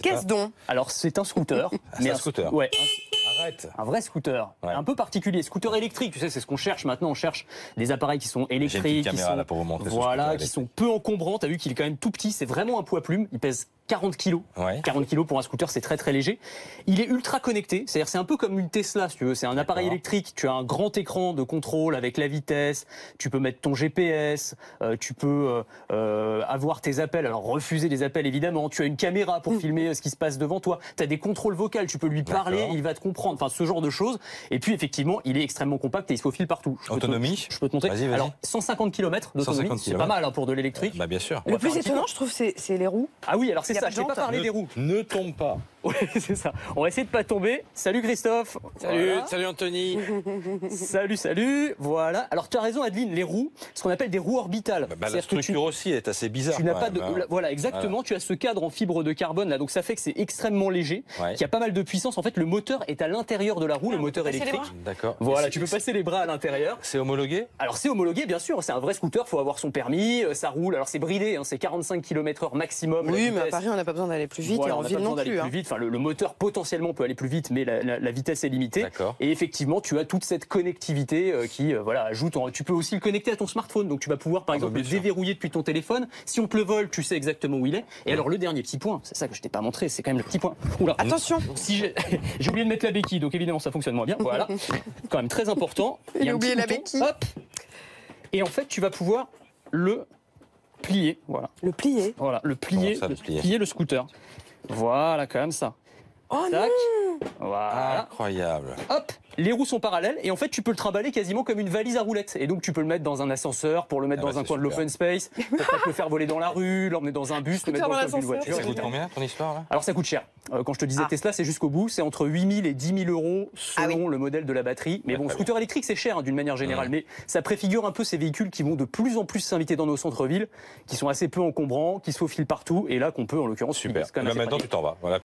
Qu'est-ce donc? Alors c'est un scooter. C'est un scooter. Ouais, Arrête. un vrai scooter, Ouais. un peu particulier. Scooter électrique, tu sais, c'est ce qu'on cherche maintenant. On cherche des appareils qui sont J'ai une électriques, petite qui caméra sont, là pour vous montrer. ce voilà, scooter qui sont peu encombrants. T'as vu qu'il est quand même tout petit. C'est vraiment un poids plume. Il pèse 40 kilos. Ouais. 40 kilos pour un scooter, c'est très très léger. Il est ultra connecté, c'est-à-dire c'est un peu comme une Tesla, si tu veux. C'est un appareil électrique. Tu as un grand écran de contrôle avec la vitesse. Tu peux mettre ton GPS. Tu peux avoir tes appels. Alors refuser des appels évidemment. Tu as une caméra pour filmer ce qui se passe devant toi. Tu as des contrôles vocaux. Tu peux lui parler, il va te comprendre. Enfin, ce genre de choses. Et puis effectivement, il est extrêmement compact et il se faufile partout. Autonomie. Je peux te montrer. Vas-y. Alors 150 km d'autonomie, 150 c'est pas mal hein, pour de l'électrique. Bah bien sûr. Le plus étonnant, je trouve, c'est les roues. Ah oui, alors c'est Y a ça. pas de Je t'ai pas jantes. parlé des roues. Ne tombe pas. Oui, c'est ça. On va essayer de pas tomber. Salut Christophe. Salut, Voilà. salut Anthony. Salut. Voilà. Alors tu as raison Adeline, les roues, ce qu'on appelle des roues orbitales. La C'est-à-dire que structure aussi est assez bizarre. tu n'as quand pas de même, hein. voilà exactement, tu as ce cadre en fibre de carbone là, donc ça fait que c'est extrêmement léger, Ouais. qu'il y a pas mal de puissance. En fait, le moteur est à l'intérieur de la roue, le moteur passer les électrique. D'accord. Voilà, Et tu peux passer les bras à l'intérieur. C'est homologué. Alors c'est homologué bien sûr, c'est un vrai scooter, faut avoir son permis, ça roule. Alors c'est bridé, hein, c'est 45 km/h maximum. la Oui, mais à vitesse. Paris, on n'a pas besoin d'aller plus vite Voilà, et on en n'a ville pas non besoin d'aller plus. plus vite. Enfin, le moteur potentiellement peut aller plus vite, mais la vitesse est limitée. D'accord. Et effectivement, tu as toute cette connectivité qui voilà, ajoute. Tu peux aussi le connecter à ton smartphone. Donc tu vas pouvoir, par exemple, bien le sûr. déverrouiller depuis ton téléphone. Si on te le vole, tu sais exactement où il est. Et alors, le dernier petit point, c'est ça que je t'ai pas montré, c'est quand même le petit point. Oula. Attention, Si j'ai oublié de mettre la béquille, donc évidemment, ça fonctionne moins bien. Voilà. Quand même très important. Il y a a un oublié petit la bouton. béquille. Hop. Et en fait, tu vas pouvoir le plier. Voilà. le plier. Voilà. Le plier, Comment ça, le plier plier le scooter. Voilà, quand même ça. Oh Tac. non! Voilà. Incroyable. Hop, les roues sont parallèles et en fait tu peux le trimballer quasiment comme une valise à roulettes. Et donc tu peux le mettre dans un ascenseur, pour le mettre Ah dans bah, un c'est coin de super. l'open space, peut-être le faire voler dans la rue, l'emmener dans un bus, le mettre dans le coin d'une l'ascenseur. voiture. Ça coûte etc. combien ton histoire là? Alors ça coûte cher. Quand je te disais Ah. Tesla, c'est jusqu'au bout, c'est entre 8 000 et 10 000 euros selon Ah oui. le modèle de la batterie. Mais bon, Très scooter électrique c'est cher hein, d'une manière générale, mais ça préfigure un peu ces véhicules qui vont de plus en plus s'inviter dans nos centres-villes, qui sont assez peu encombrants, qui se faufilent partout et là qu'on peut en l'occurrence Super. c'est quand même Là, assez maintenant pratique. tu t'en vas. Voilà.